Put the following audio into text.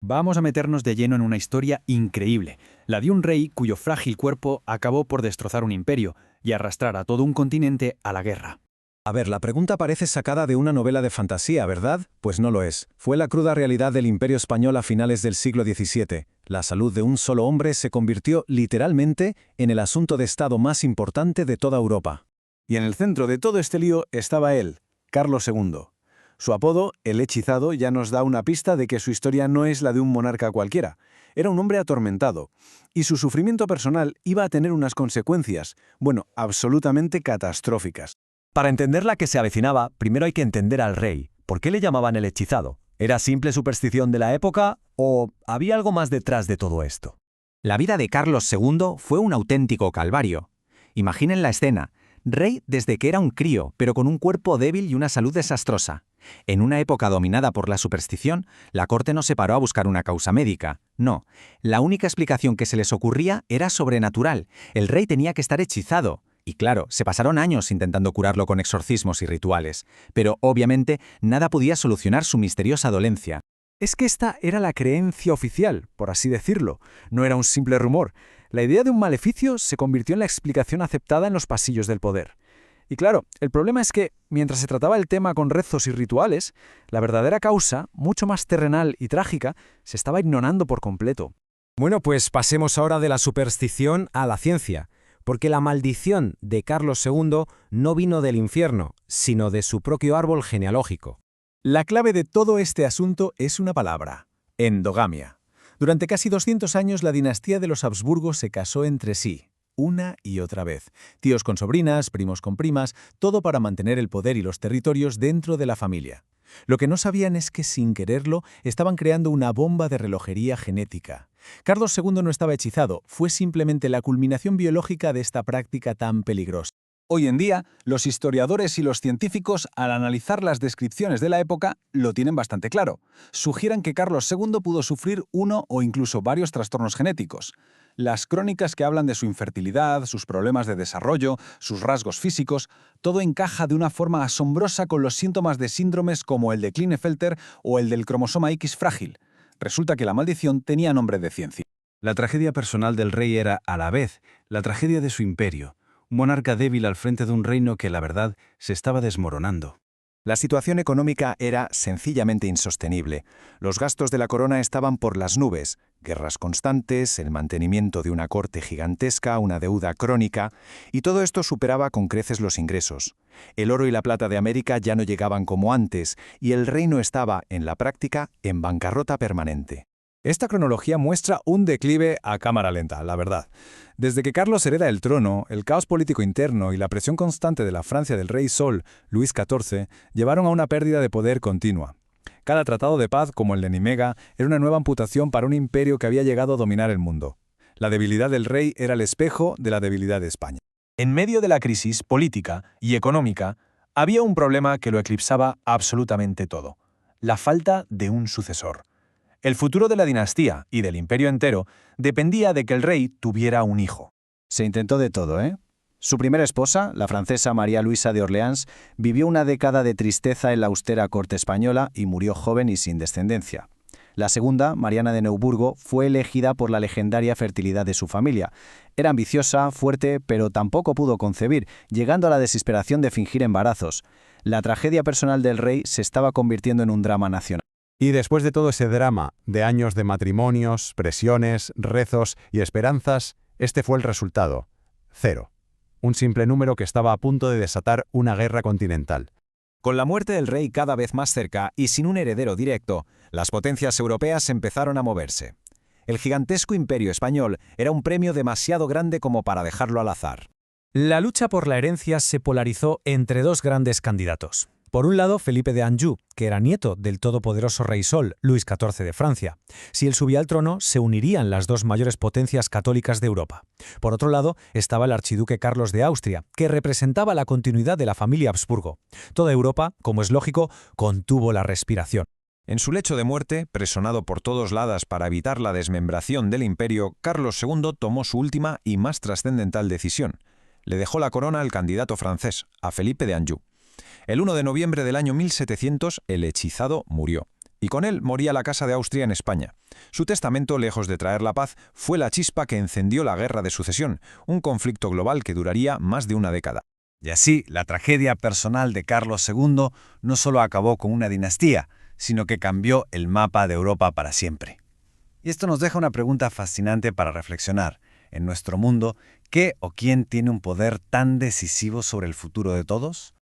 vamos a meternos de lleno en una historia increíble, la de un rey cuyo frágil cuerpo acabó por destrozar un imperio y arrastrar a todo un continente a la guerra. A ver, la pregunta parece sacada de una novela de fantasía, ¿verdad? Pues no lo es. Fue la cruda realidad del Imperio Español a finales del siglo XVII. La salud de un solo hombre se convirtió, literalmente, en el asunto de Estado más importante de toda Europa. Y en el centro de todo este lío estaba él, Carlos II. Su apodo, el Hechizado, ya nos da una pista de que su historia no es la de un monarca cualquiera. Era un hombre atormentado, y su sufrimiento personal iba a tener unas consecuencias, absolutamente catastróficas. Para entender la que se avecinaba, primero hay que entender al rey. ¿Por qué le llamaban el hechizado? ¿Era simple superstición de la época o había algo más detrás de todo esto? La vida de Carlos II fue un auténtico calvario. Imaginen la escena. Rey desde que era un crío, pero con un cuerpo débil y una salud desastrosa. En una época dominada por la superstición, la corte no se paró a buscar una causa médica. No, la única explicación que se les ocurría era sobrenatural. El rey tenía que estar hechizado. Y claro, se pasaron años intentando curarlo con exorcismos y rituales, pero obviamente nada podía solucionar su misteriosa dolencia. Es que esta era la creencia oficial, por así decirlo. No era un simple rumor. La idea de un maleficio se convirtió en la explicación aceptada en los pasillos del poder. Y claro, el problema es que, mientras se trataba el tema con rezos y rituales, la verdadera causa, mucho más terrenal y trágica, se estaba ignorando por completo. Bueno, pues pasemos ahora de la superstición a la ciencia. Porque la maldición de Carlos II no vino del infierno, sino de su propio árbol genealógico. La clave de todo este asunto es una palabra: endogamia. Durante casi 200 años la dinastía de los Habsburgo se casó entre sí, una y otra vez. Tíos con sobrinas, primos con primas, todo para mantener el poder y los territorios dentro de la familia. Lo que no sabían es que, sin quererlo, estaban creando una bomba de relojería genética. Carlos II no estaba hechizado, fue simplemente la culminación biológica de esta práctica tan peligrosa. Hoy en día, los historiadores y los científicos, al analizar las descripciones de la época, lo tienen bastante claro. Sugieren que Carlos II pudo sufrir uno o incluso varios trastornos genéticos. Las crónicas que hablan de su infertilidad, sus problemas de desarrollo, sus rasgos físicos, todo encaja de una forma asombrosa con los síntomas de síndromes como el de Klinefelter o el del cromosoma X frágil. Resulta que la maldición tenía nombre de ciencia. La tragedia personal del rey era, a la vez, la tragedia de su imperio. Un monarca débil al frente de un reino que, la verdad, se estaba desmoronando. La situación económica era sencillamente insostenible. Los gastos de la corona estaban por las nubes. Guerras constantes, el mantenimiento de una corte gigantesca, una deuda crónica, y todo esto superaba con creces los ingresos. El oro y la plata de América ya no llegaban como antes, y el reino estaba, en la práctica, en bancarrota permanente. Esta cronología muestra un declive a cámara lenta, la verdad. Desde que Carlos hereda el trono, el caos político interno y la presión constante de la Francia del rey Sol, Luis XIV, llevaron a una pérdida de poder continua. Cada tratado de paz, como el de Nimega, era una nueva amputación para un imperio que había llegado a dominar el mundo. La debilidad del rey era el espejo de la debilidad de España. En medio de la crisis política y económica, había un problema que lo eclipsaba absolutamente todo: la falta de un sucesor. El futuro de la dinastía y del imperio entero dependía de que el rey tuviera un hijo. Se intentó de todo, ¿eh? Su primera esposa, la francesa María Luisa de Orleans, vivió una década de tristeza en la austera corte española y murió joven y sin descendencia. La segunda, Mariana de Neuburgo, fue elegida por la legendaria fertilidad de su familia. Era ambiciosa, fuerte, pero tampoco pudo concebir, llegando a la desesperación de fingir embarazos. La tragedia personal del rey se estaba convirtiendo en un drama nacional. Y después de todo ese drama, de años de matrimonios, presiones, rezos y esperanzas, este fue el resultado: 0. Un simple número que estaba a punto de desatar una guerra continental. Con la muerte del rey cada vez más cerca y sin un heredero directo, las potencias europeas empezaron a moverse. El gigantesco imperio español era un premio demasiado grande como para dejarlo al azar. La lucha por la herencia se polarizó entre dos grandes candidatos. Por un lado, Felipe de Anjou, que era nieto del todopoderoso rey Sol, Luis XIV de Francia. Si él subía al trono, se unirían las dos mayores potencias católicas de Europa. Por otro lado, estaba el archiduque Carlos de Austria, que representaba la continuidad de la familia Habsburgo. Toda Europa, como es lógico, contuvo la respiración. En su lecho de muerte, presionado por todos lados para evitar la desmembración del imperio, Carlos II tomó su última y más trascendental decisión. Le dejó la corona al candidato francés, a Felipe de Anjou. El 1 de noviembre del año 1700, el hechizado murió. Y con él moría la Casa de Austria en España. Su testamento, lejos de traer la paz, fue la chispa que encendió la Guerra de Sucesión, un conflicto global que duraría más de una década. Y así, la tragedia personal de Carlos II no solo acabó con una dinastía, sino que cambió el mapa de Europa para siempre. Y esto nos deja una pregunta fascinante para reflexionar. En nuestro mundo, ¿qué o quién tiene un poder tan decisivo sobre el futuro de todos?